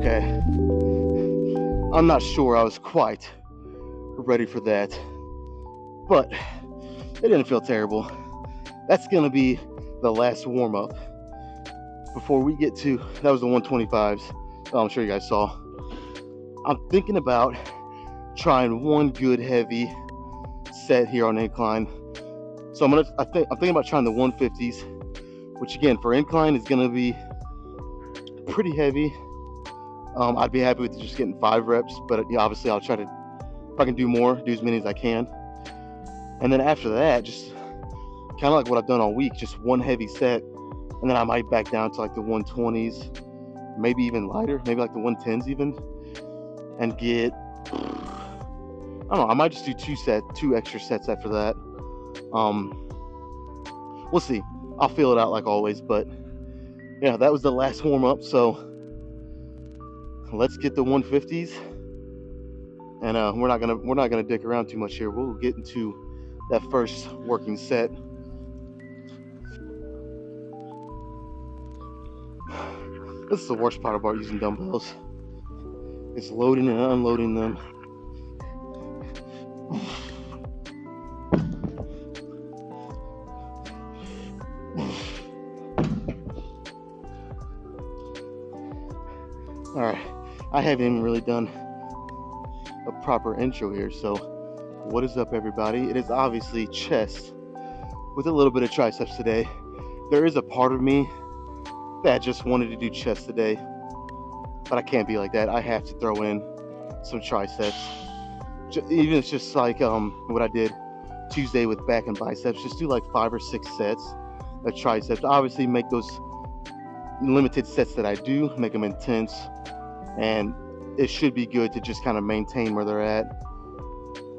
Okay, I'm not sure I was quite ready for that, but it didn't feel terrible. That's gonna be the last warm-up before we get to, that was the 125s. I'm sure you guys saw. I'm thinking about trying one good heavy set here on incline. So I'm thinking about trying the 150s, which again for incline is gonna be pretty heavy. I'd be happy with just getting 5 reps, but yeah, obviously I'll try to, if I can do more, do as many as I can. And then after that, just kind of like what I've done all week, just one heavy set, and then I might back down to like the 120s, maybe even lighter, maybe like the 110s even, and get, I don't know, I might just do 2 extra sets after that. We'll see. I'll feel it out like always, but yeah, that was the last warm up. So let's get the 150s, and we're not gonna dick around too much here. We'll get into that first working set. This is the worst part about using dumbbells. It's loading and unloading them. All right, I haven't even really done a proper intro here, so what is up, everybody? It is obviously chest with a little bit of triceps today. There is a part of me that just wanted to do chest today, but I can't be like that. I have to throw in some triceps, even if it's just like what I did Tuesday with back and biceps. Just do like 5 or 6 sets of triceps. Obviously make those limited sets that I do, make them intense, and it should be good to just kind of maintain where they're at.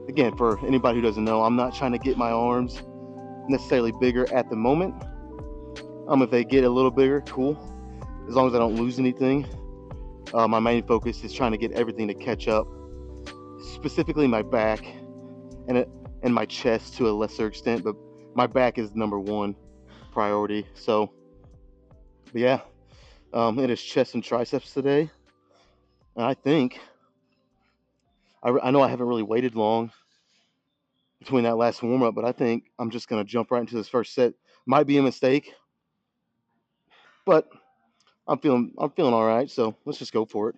Again, for anybody who doesn't know, I'm not trying to get my arms necessarily bigger at the moment. If they get a little bigger, cool, as long as I don't lose anything. My main focus is trying to get everything to catch up, specifically my back and my chest to a lesser extent, but my back is number 1 priority. So, but yeah, it is chest and triceps today, and I think I know I haven't really waited long between that last warm up, but I think I'm just gonna jump right into this first set. Might be a mistake, but I'm feeling all right. So let's just go for it.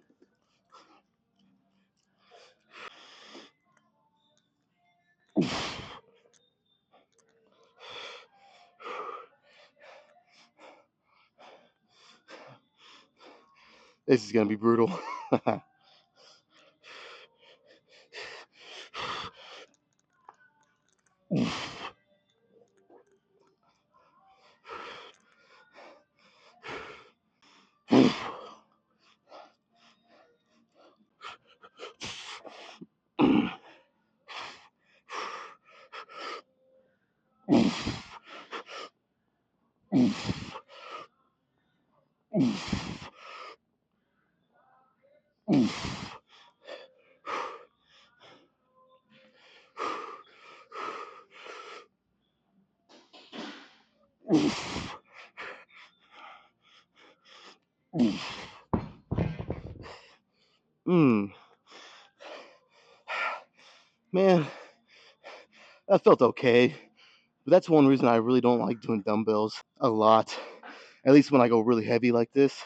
This is gonna be brutal. Man, that felt okay. But that's one reason I really don't like doing dumbbells a lot. At least when I go really heavy like this,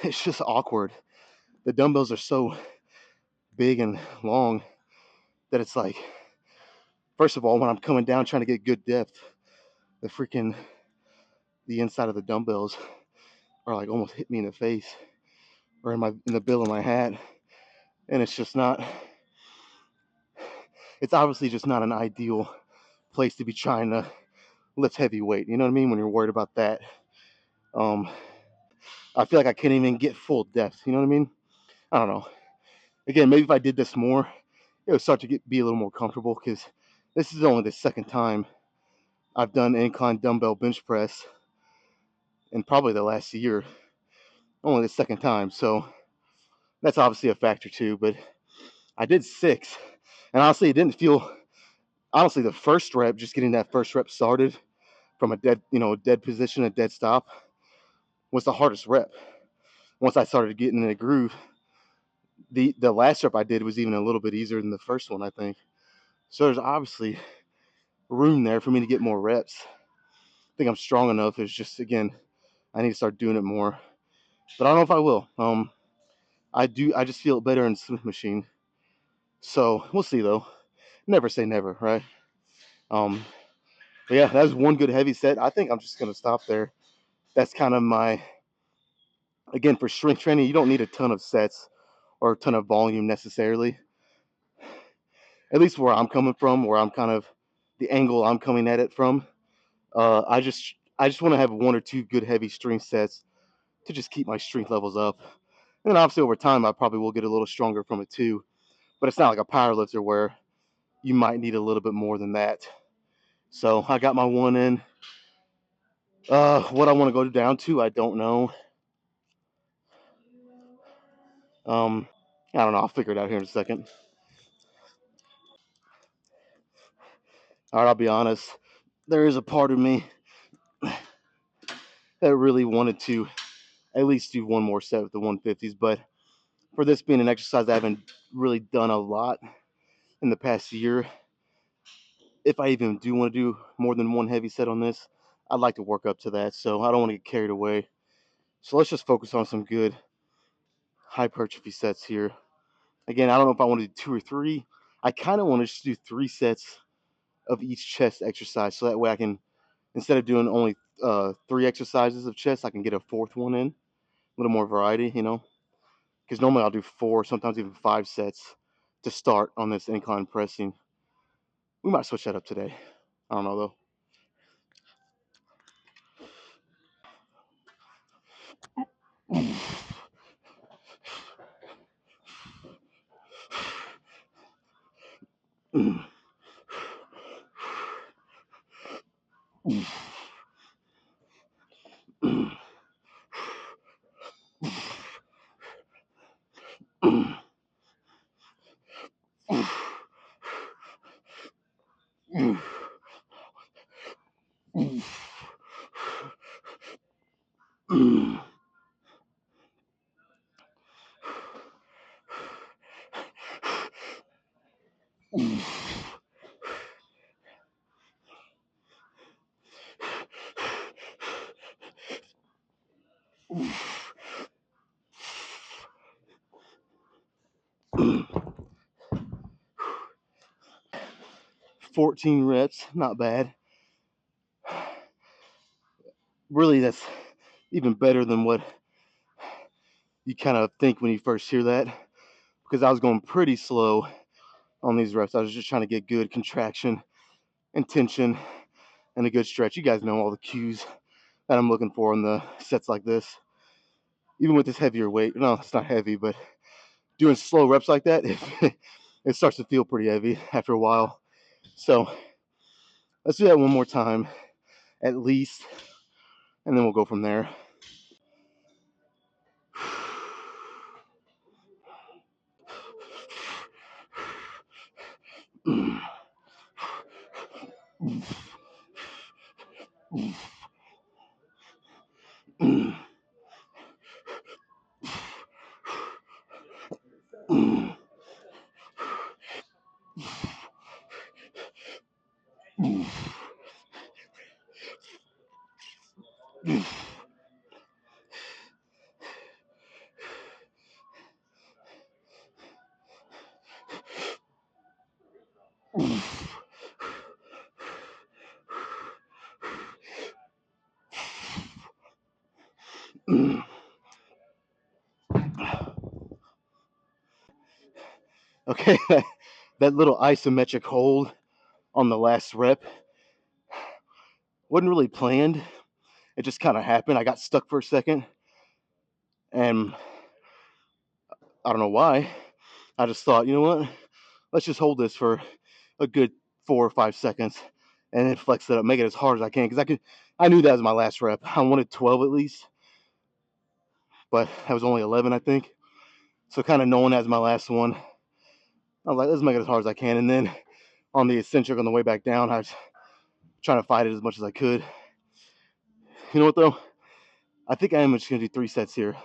it's just awkward. The dumbbells are so big and long that it's like, first of all, when I'm coming down trying to get good depth, the inside of the dumbbells are like almost hit me in the face or in the bill of my hat, and it's just not. It's obviously just not an ideal place to be trying to lift heavy weight. You know what I mean? When you're worried about that, I feel like I can't even get full depth. You know what I mean? I don't know. Again, maybe if I did this more, it would start to be a little more comfortable, because this is only the second time I've done incline dumbbell bench press in probably the last year. Only the second time, so that's obviously a factor too. But I did 6, and honestly, it didn't feel. Honestly, the first rep, just getting that first rep started from a dead position, a dead stop, was the hardest rep. once I started getting in a groove, the last rep I did was even a little bit easier than the first one, I think. So there's obviously room there for me to get more reps. I think I'm strong enough. It's just, again, I need to start doing it more. But I don't know if I will. I just feel better in Smith machine. So we'll see though. Never say never, right? But yeah, that was one good heavy set. I think I'm just gonna stop there. That's kind of my, again, for strength training, you don't need a ton of sets or a ton of volume necessarily. At least where I'm coming from, where I'm kind of the angle I'm coming at it from. I just want to have one or two good heavy strength sets to just keep my strength levels up. And then obviously over time, I probably will get a little stronger from it too. But it's not like a power lifter where you might need a little bit more than that. So I got my one in. What I want to go down to, I don't know. I don't know. I'll figure it out here in a second. All right, I'll be honest. There is a part of me that really wanted to at least do one more set with the 150s, but for this being an exercise I haven't really done a lot in the past year, if I even do want to do more than one heavy set on this, I'd like to work up to that. So I don't want to get carried away. So let's just focus on some good hypertrophy sets here. Again, I don't know if I want to do two or three. I kind of want to just do 3 sets of each chest exercise. So that way I can, instead of doing only 3 exercises of chest, I can get a fourth one in. A little more variety, because normally I'll do 4, sometimes even 5 sets to start on this incline pressing. We might switch that up today. I don't know though. Mm. 14 reps, not bad. Really, that's even better than what you kind of think when you first hear that, because I was going pretty slow on these reps. I was just trying to get good contraction and tension and a good stretch. You guys know all the cues that I'm looking for in the sets like this. Even with this heavier weight, no, it's not heavy, but doing slow reps like that, it starts to feel pretty heavy after a while. So let's do that one more time, at least, and then we'll go from there. Okay, that little isometric hold on the last rep wasn't really planned. It just kind of happened. I got stuck for a second, and I don't know why. I just thought, you know what? Let's just hold this for a good 4 or 5 seconds, and then flex it up, make it as hard as I can. Because I knew that was my last rep. I wanted 12 at least, but that was only 11, I think. So kind of knowing that was my last one, I was like, let's make it as hard as I can. And then on the eccentric on the way back down, I was trying to fight it as much as I could. You know what though? I think I am just gonna do 3 sets here.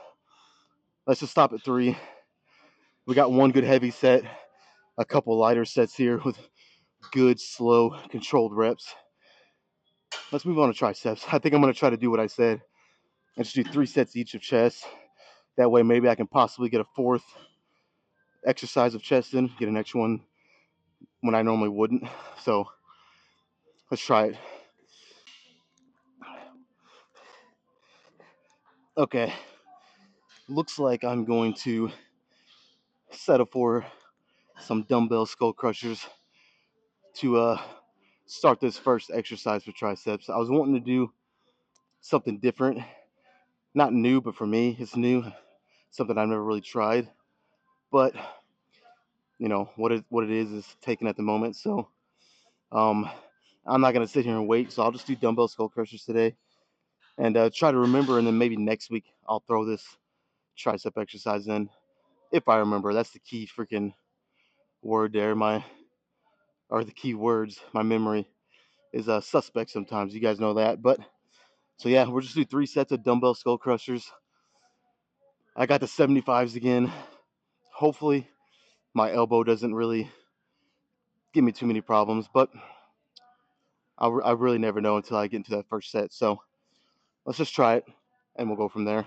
Let's just stop at 3. We got one good heavy set, a couple lighter sets here with good, slow, controlled reps. Let's move on to triceps. I think I'm going to try to do what I said and just do 3 sets each of chest. That way, maybe I can possibly get a 4th exercise of chest in, get an extra one when I normally wouldn't. So let's try it. Okay. Looks like I'm going to settle for some dumbbell skull crushers to start this first exercise for triceps. I was wanting to do something different. Not new, but for me, it's new. Something I've never really tried. But, you know, what it is taken at the moment. So I'm not going to sit here and wait. So I'll just do dumbbell skull crushers today and try to remember. And then maybe next week I'll throw this tricep exercise in. If I remember, that's the key freaking word there. The key words, my memory is suspect sometimes. You guys know that. But so yeah, we'll just do 3 sets of dumbbell skull crushers. I got the 75s again. Hopefully my elbow doesn't really give me too many problems, but I really never know until I get into that first set. So let's just try it and we'll go from there.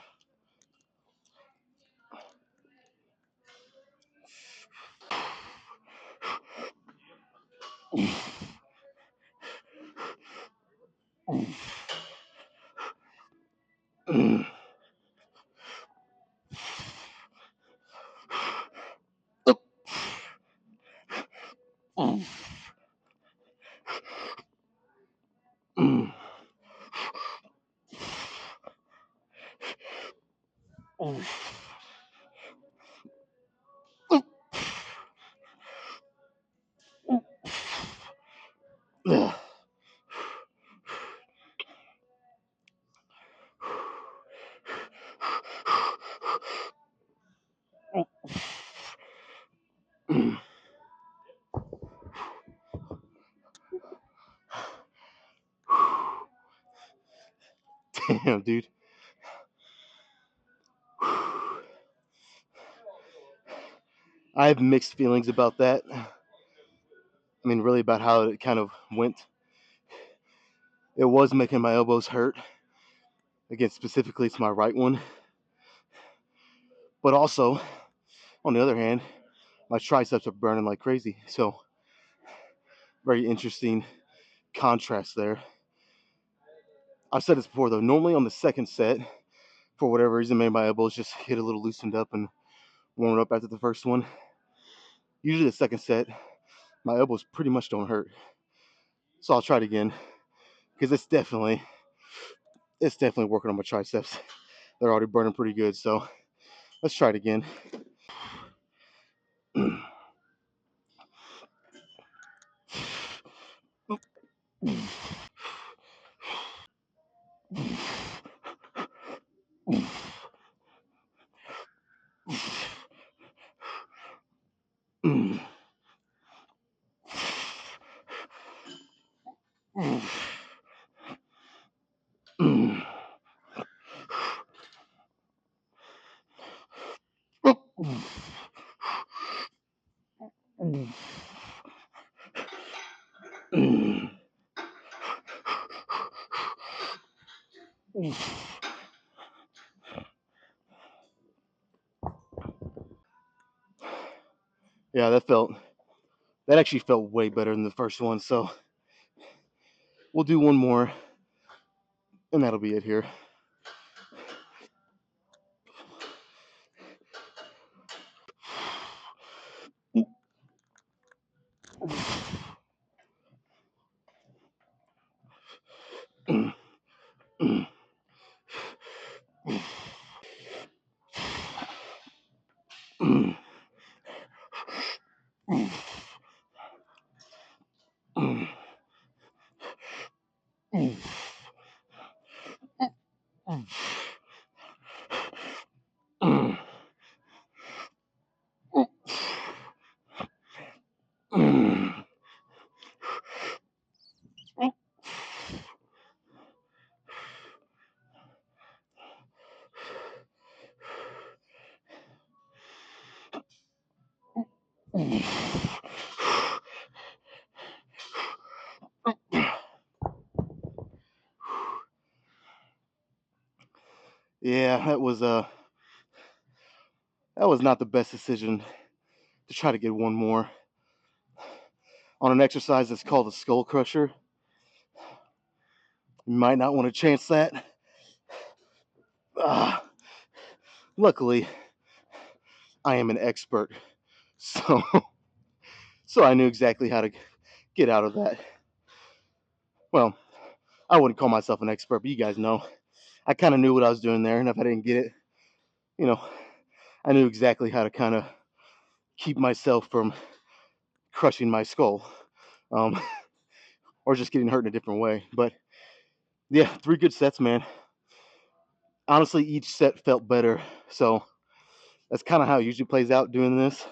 Damn, dude. I have mixed feelings about that. I mean, really about how it kind of went. It was making my elbows hurt. Again, specifically, it's my right one. But also, on the other hand, my triceps are burning like crazy. So, very interesting contrast there. I've said this before, though. Normally on the second set, for whatever reason, maybe my elbows just get a little loosened up and warmed up after the first one. Usually the second set, my elbows pretty much don't hurt. So I'll try it again because it's definitely working on my triceps. They're already burning pretty good. So let's try it again. Yeah, that actually felt way better than the first one. So we'll do one more and that'll be it here. Yeah, that was not the best decision to try to get one more on an exercise that's called a skull crusher. You might not want to chance that. Uh, Luckily, I am an expert, so so I knew exactly how to get out of that. Well, I wouldn't call myself an expert, but you guys know. I kind of knew what I was doing there, and if I didn't get it, you know, I knew exactly how to kind of keep myself from crushing my skull, um, or just getting hurt in a different way. But yeah, 3 good sets, man. Honestly, each set felt better, so that's kind of how it usually plays out doing this.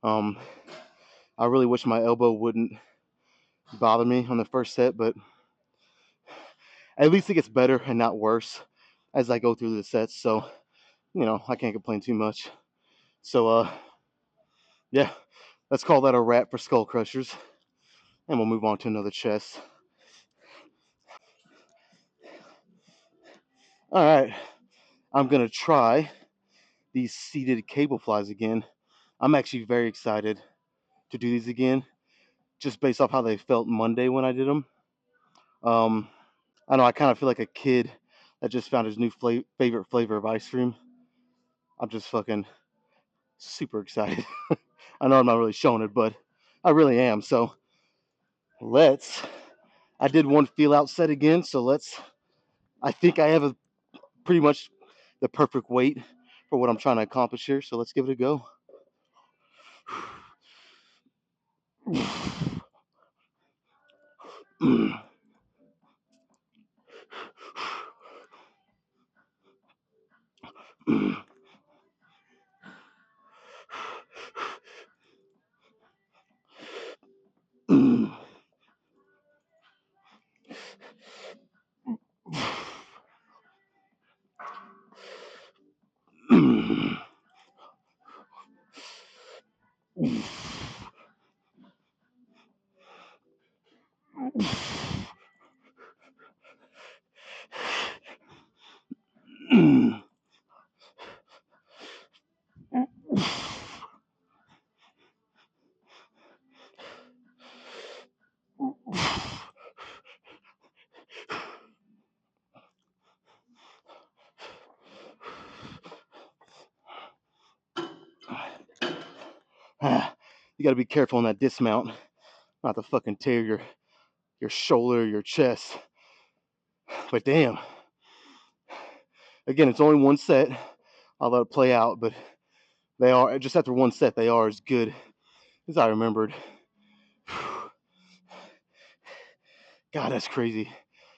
Um, I really wish my elbow wouldn't bother me on the first set, but at least it gets better and not worse as I go through the sets. So, I can't complain too much. So, yeah, let's call that a wrap for Skull Crushers, and we'll move on to another chest. All right, I'm gonna try these seated cable flies again. I'm actually very excited to do these again, just based off how they felt Monday when I did them. Um, I know I kind of feel like a kid that just found his new favorite flavor of ice cream. I'm just fucking super excited. I know I'm not really showing it, but I really am. So let's. I did one feel out set again, so let's. I think I have a pretty much the perfect weight for what I'm trying to accomplish here. So let's give it a go. You got to be careful on that dismount, not to fucking tear your shoulder, your chest. But damn, again, it's only one set. I'll let it play out, but they are just after one set. They are as good as I remembered. God, that's crazy.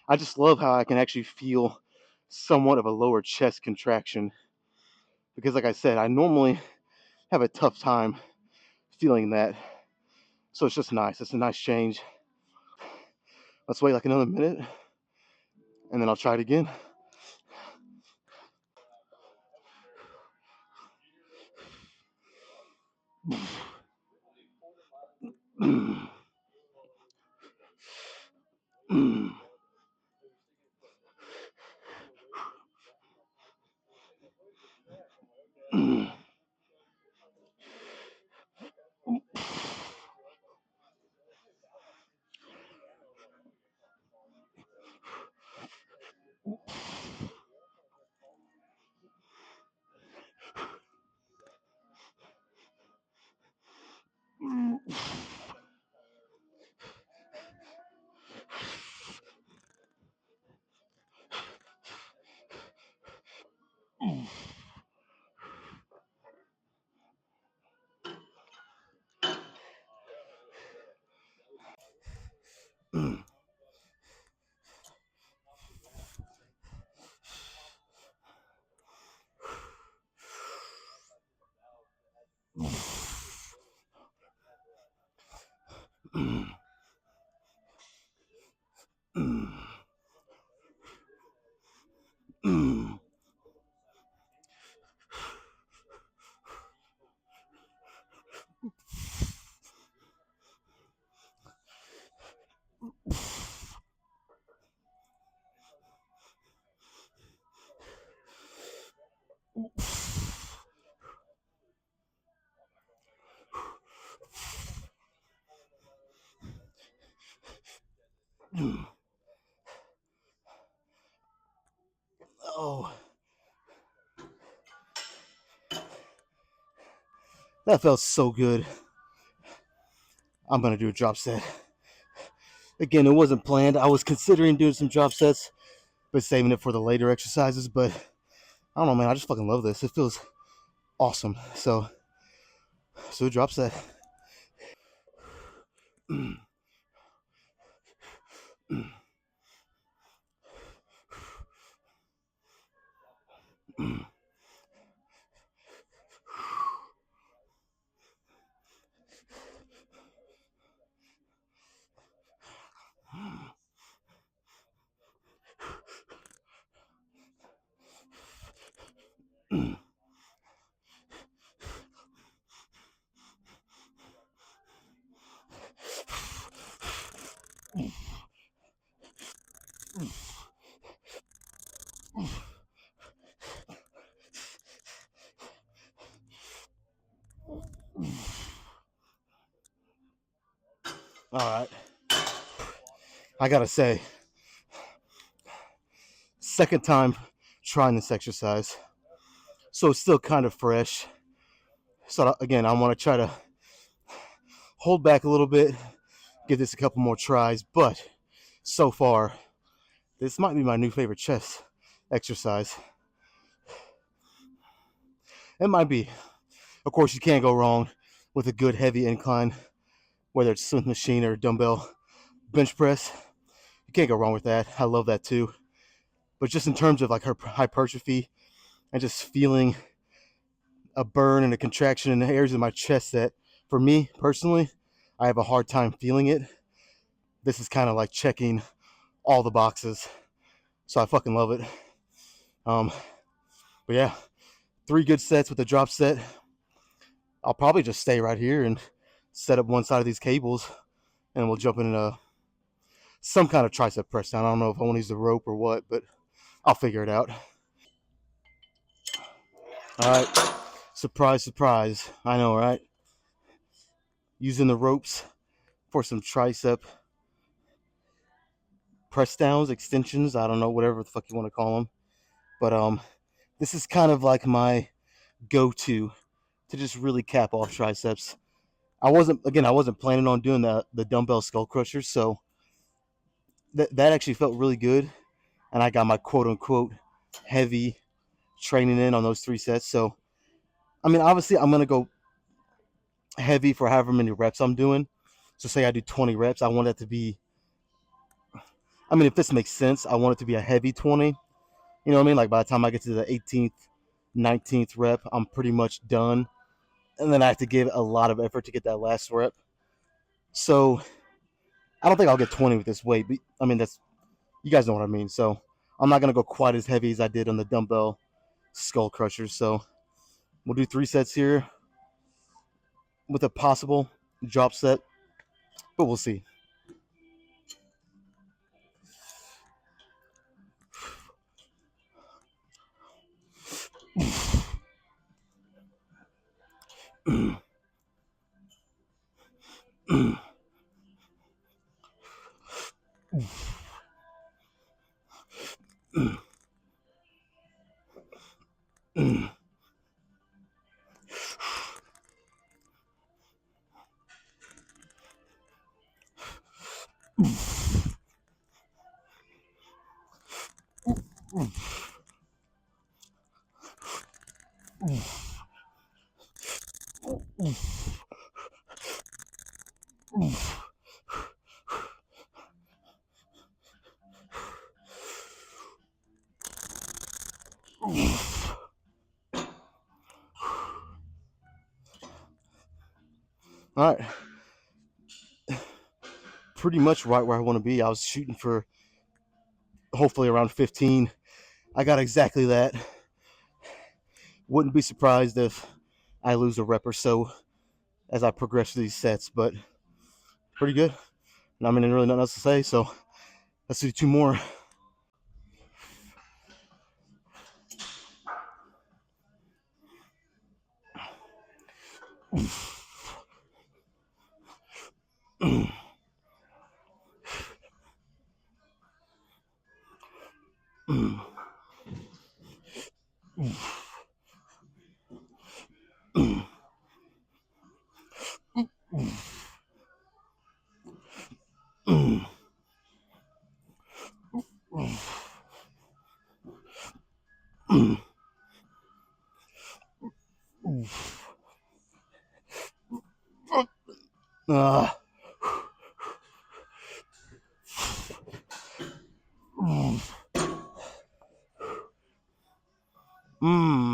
I just love how I can actually feel somewhat of a lower chest contraction because, like I said, I normally have a tough time feeling that. So it's just nice. It's a nice change. Let's wait like another minute and then I'll try it again. Oh, that felt so good. I'm gonna do a drop set. Again, it wasn't planned. I was considering doing some drop sets, but saving it for the later exercises. But I don't know, man. I just fucking love this. It feels awesome. So drop set. All right. I gotta say, second time trying this exercise, so it's still kind of fresh. So again, I want to try to hold back a little bit, give this a couple more tries. But so far, this might be my new favorite chest exercise. It might be. Of course, you can't go wrong with a good heavy incline, whether it's Smith machine or dumbbell bench press. You can't go wrong with that. I love that too. But just in terms of like her hypertrophy and just feeling a burn and a contraction in the areas of my chest that, for me personally, I have a hard time feeling it. This is kind of like checking all the boxes. So I fucking love it. Um, but yeah, 3 good sets with a drop set. I'll probably just stay right here and set up one side of these cables, and we'll jump in some kind of tricep press down. I don't know if I want to use the rope or what, but I'll figure it out. All right. Surprise, surprise. I know, right? Using the ropes for some tricep press downs, extensions. I don't know, whatever the fuck you want to call them. But this is kind of like my go-to to just really cap off triceps. I wasn't planning on doing the dumbbell skull crushers, so that actually felt really good, and I got my quote unquote heavy training in on those 3 sets. So I mean, obviously, I'm gonna go heavy for however many reps I'm doing. So say I do 20 reps, I want that to be. I mean, if this makes sense, I want it to be a heavy 20. You know what I mean? Like by the time I get to the 18th, 19th rep, I'm pretty much done, and then I have to give a lot of effort to get that last rep. So I don't think I'll get 20 with this weight, but I mean that's, you guys know what I mean. So I'm not gonna go quite as heavy as I did on the dumbbell skull crushers. So we'll do 3 sets here with a possible drop set, but we'll see. All right, pretty much right where I want to be. I was shooting for hopefully around 15. I got exactly that. Wouldn't be surprised if I lose a rep or so as I progress through these sets, but pretty good. And I mean, really nothing else to say, so let's do 2 more.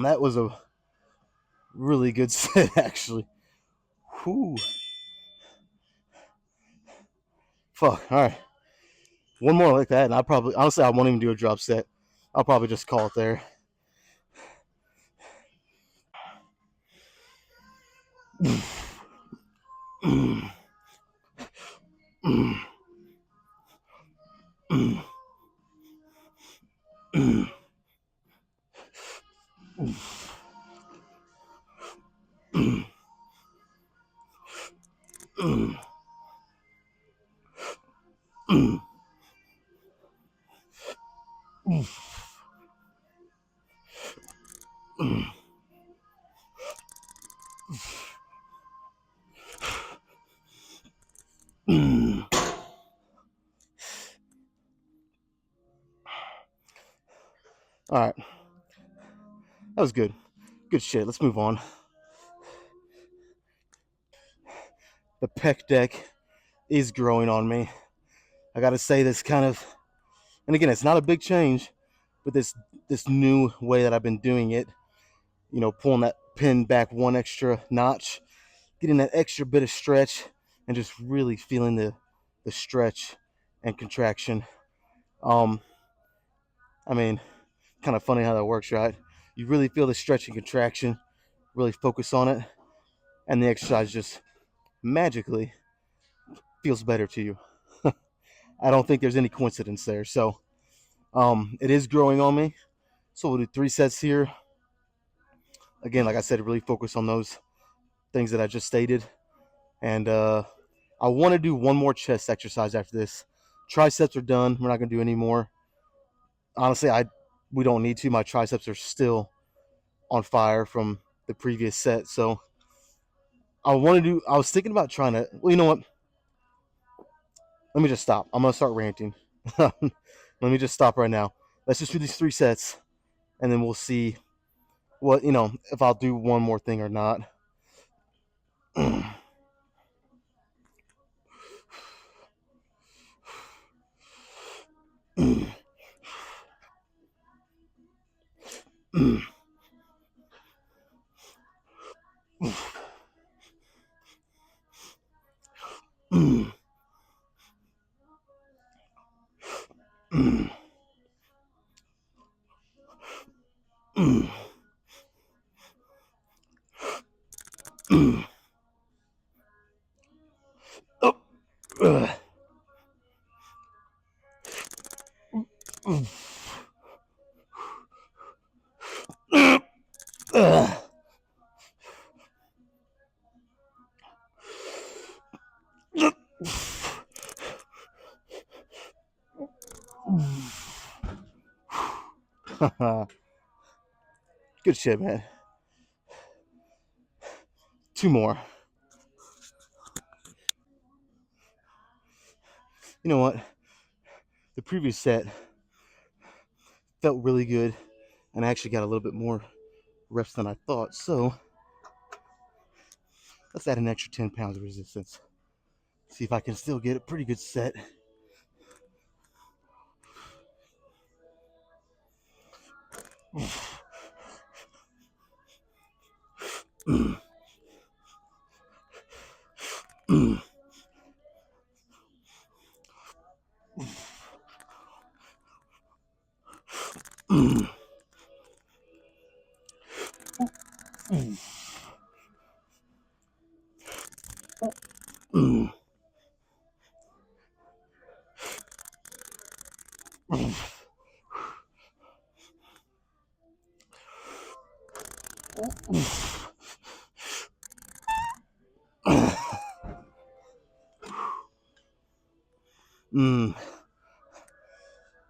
That was a really good set, actually. Whew. Fuck. All right. One more like that, and honestly, I won't even do a drop set. I'll probably just call it there. All right. That was good. Good shit. Let's move on. The pec deck is growing on me. I got to say this kind of, and again, it's not a big change, but this new way that I've been doing it, pulling that pin back one extra notch, getting that extra bit of stretch, and just really feeling the stretch and contraction. I mean, kind of funny how that works, right? You really feel the stretch and contraction, really focus on it, and the exercise just magically feels better to you. I don't think there's any coincidence there. So it is growing on me. So we'll do 3 sets here. Again, like I said, really focus on those things that I just stated. And I want to do one more chest exercise after this. Triceps are done. We're not going to do any more. Honestly, we don't need to. My triceps are still on fire from the previous set. So I was thinking about trying to, well, you know what? Let me just stop. I'm going to start ranting. Let me just stop right now. Let's just do these 3 sets, and then we'll see if I'll do one more thing or not. Good shit, man. 2 more. You know what? The previous set felt really good, and I actually got a little bit more reps than I thought. So let's add an extra 10 pounds of resistance. See if I can still get a pretty good set.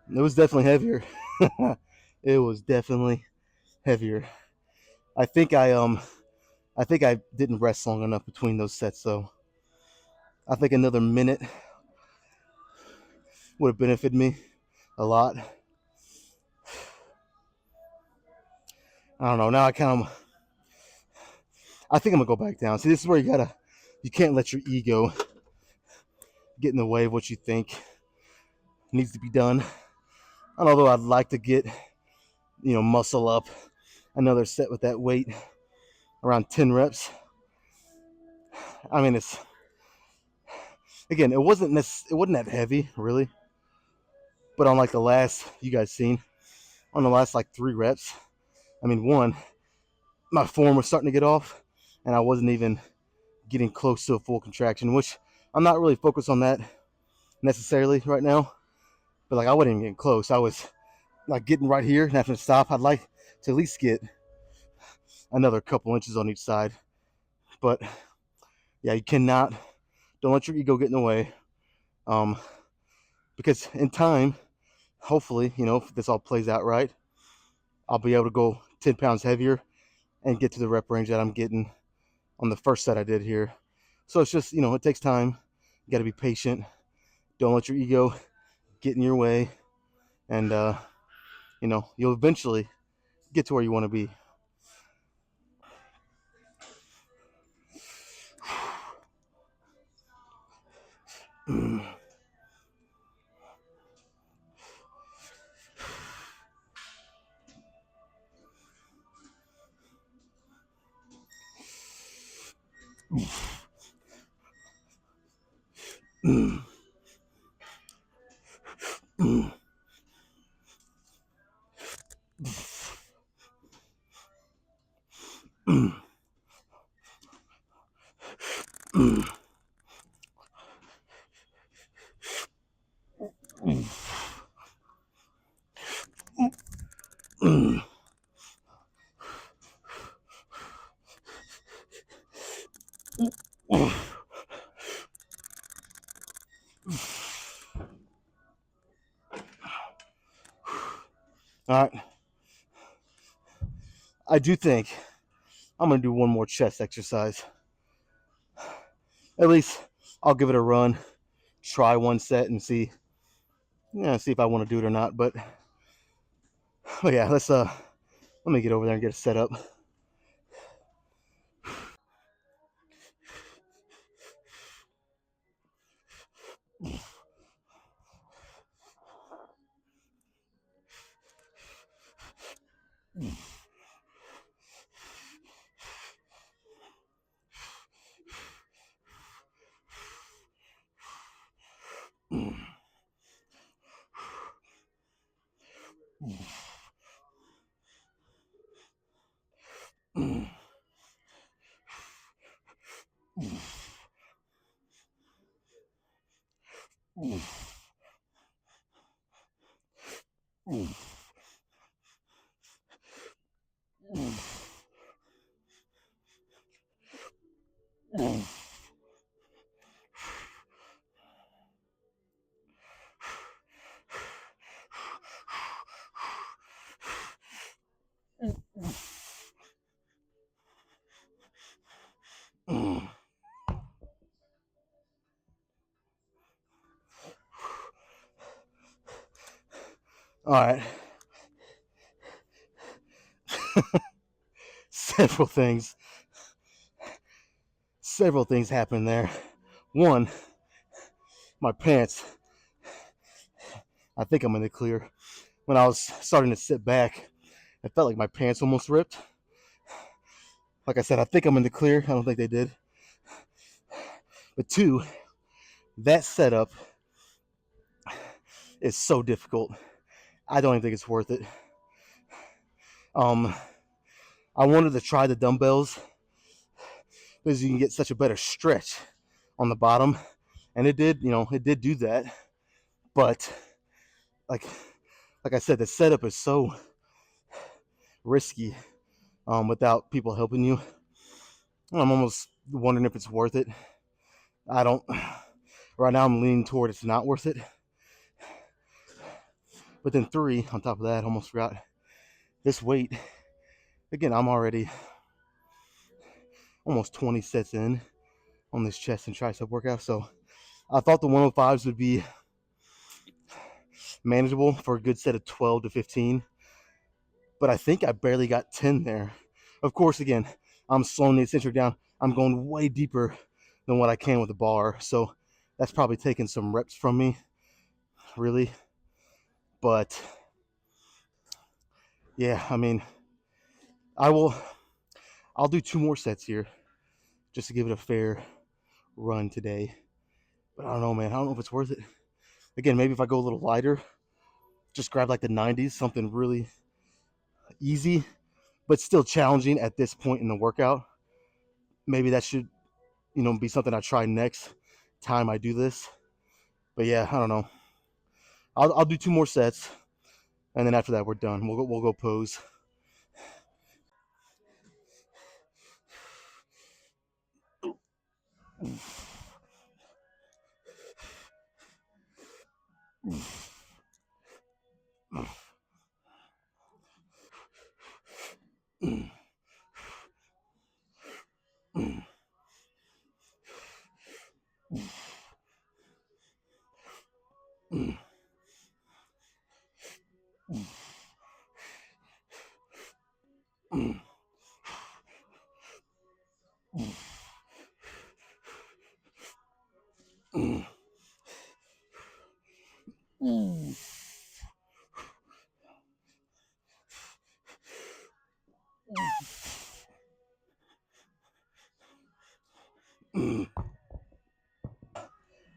It was definitely heavier. It was definitely heavier. I think I didn't rest long enough between those sets, so I think another minute would have benefited me a lot. I don't know. Now I think I'm gonna go back down. See, this is where you can't let your ego get in the way of what you think needs to be done. And although I'd like to get, muscle up another set with that weight, around 10 reps. I mean, it wasn't that heavy really, but on like the last, you guys seen, on the last like 3 reps, I mean, one, my form was starting to get off, and I wasn't even getting close to a full contraction, which I'm not really focused on that necessarily right now. But like, I wasn't even getting close. I was like getting right here and having to stop. I'd like to at least get another couple inches on each side. But yeah, don't let your ego get in the way. Because in time, hopefully, if this all plays out right, I'll be able to go 10 pounds heavier and get to the rep range that I'm getting on the first set I did here. So it's just, it takes time. You got to be patient. Don't let your ego get in your way. And, you'll eventually get to where you want to be. All right. I do think I'm going to do one more chest exercise. At least I'll give it a run, try one set and see if I want to do it or not. But yeah, let me get over there and get it set up. All right. Several things happened there. One, my pants, I think I'm in the clear. When I was starting to sit back, I felt like my pants almost ripped. Like I said, I think I'm in the clear. I don't think they did. But two, that setup is so difficult. I don't even think it's worth it. I wanted to try the dumbbells because you can get such a better stretch on the bottom, and it did do that. But like I said, the setup is so risky without people helping you. I'm almost wondering if it's worth it. I don't. Right now, I'm leaning toward it's not worth it. But then three, on top of that, almost forgot this weight. Again, I'm already almost 20 sets in on this chest and tricep workout. So I thought the 105s would be manageable for a good set of 12 to 15. But I think I barely got 10 there. Of course, again, I'm slowing the eccentric down. I'm going way deeper than what I can with the bar. So that's probably taking some reps from me, really. But yeah, I mean, I'll do 2 more sets here just to give it a fair run today. But I don't know, man. I don't know if it's worth it. Again, maybe if I go a little lighter, just grab like the 90s, something really easy, but still challenging at this point in the workout. Maybe that should, be something I try next time I do this. But yeah, I don't know. I'll do 2 more sets, and then after that we're done. We'll go pose.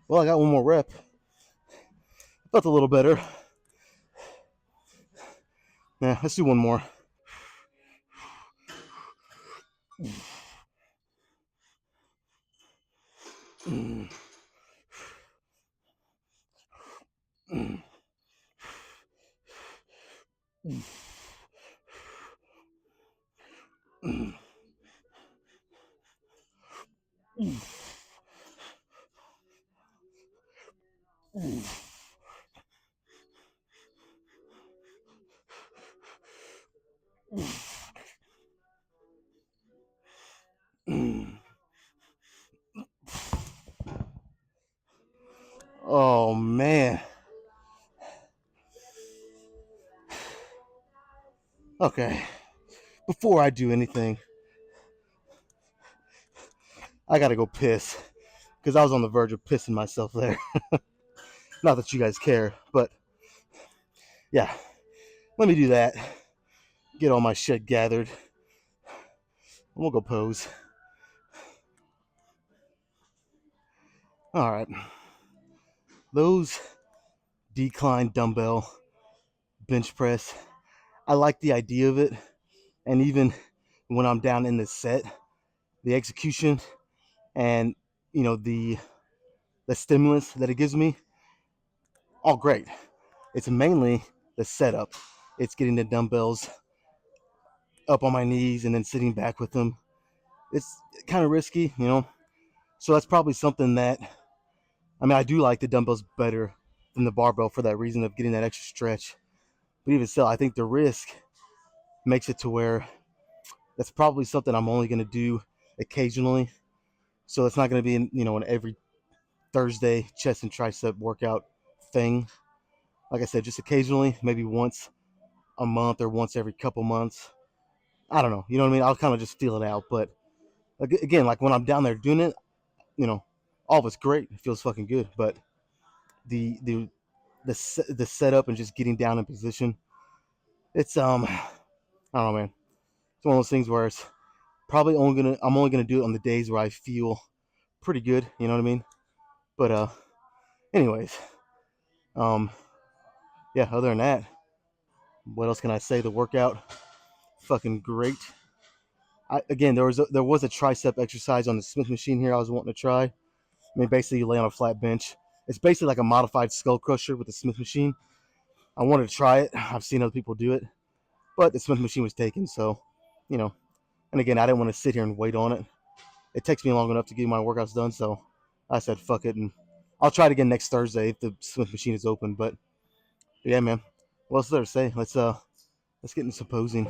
Well, I got 1 more rep. Felt a little better. Yeah, let's do 1 more. Oh man. Okay. Before I do anything, I gotta go piss because I was on the verge of pissing myself there. Not that you guys care, but yeah. Let me do that. Get all my shit gathered. And we'll go pose. All right. Those decline dumbbell bench press, I like the idea of it. And even when I'm down in the set, the execution and the stimulus that it gives me, all great. It's mainly the setup. It's getting the dumbbells up on my knees and then sitting back with them. It's kind of risky, So that's probably something that, I do like the dumbbells better than the barbell for that reason of getting that extra stretch. But even still, I think the risk makes it to where that's probably something I'm only going to do occasionally. So it's not going to be an every Thursday chest and tricep workout thing. Like I said, just occasionally, maybe once a month or once every couple months. I don't know. You know what I mean? I'll kind of just feel it out. But again, like when I'm down there doing it, all of it's great. It feels fucking good. But the setup and just getting down in position, it's I don't know, man. It's one of those things where it's probably I'm only gonna do it on the days where I feel pretty good. You know what I mean? But anyways, um, yeah. Other than that, what else can I say? The workout, fucking great. Again, there was a tricep exercise on the Smith machine here I was wanting to try. Basically you lay on a flat bench. It's basically like a modified skull crusher with the Smith machine. I wanted to try it. I've seen other people do it, but the Smith machine was taken. So, and again, I didn't want to sit here and wait on it. It takes me long enough to get my workouts done. So I said, fuck it. And I'll try it again next Thursday if the Smith machine is open. But yeah, man, what else is there to say? Let's get into some posing.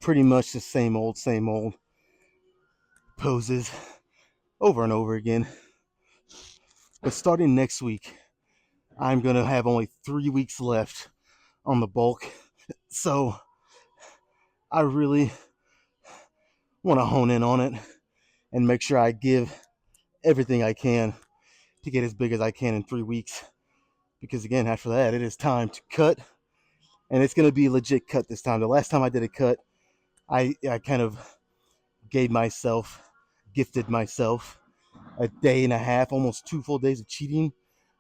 pretty much the same old poses over and over again. But starting next week, I'm going to have only 3 weeks left on the bulk. So I really want to hone in on it and make sure I give everything I can to get as big as I can in 3 weeks. Because again, after that, it is time to cut, and it's going to be a legit cut this time. The last time I did a cut, I kind of gifted myself a day and a half, almost 2 full days of cheating,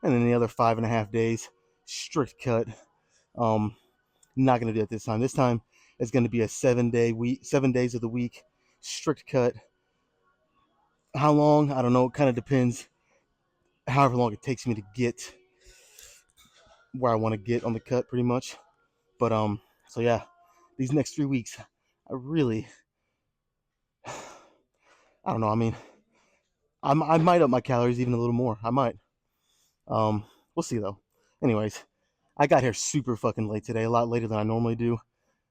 and then the other 5.5 days strict cut. Not going to do it this time. This time it's going to be a 7-day week, 7 days of the week, strict cut. How long? I don't know. It kind of depends. However long it takes me to get where I want to get on the cut, pretty much. But so yeah, these next 3 weeks, I really, I don't know. I mean, I might up my calories even a little more. I might. We'll see though. Anyways, I got here super fucking late today, a lot later than I normally do,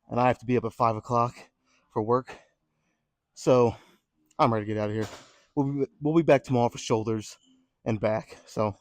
and I have to be up at 5 o'clock for work. So I'm ready to get out of here. We'll be back tomorrow for shoulders and back. So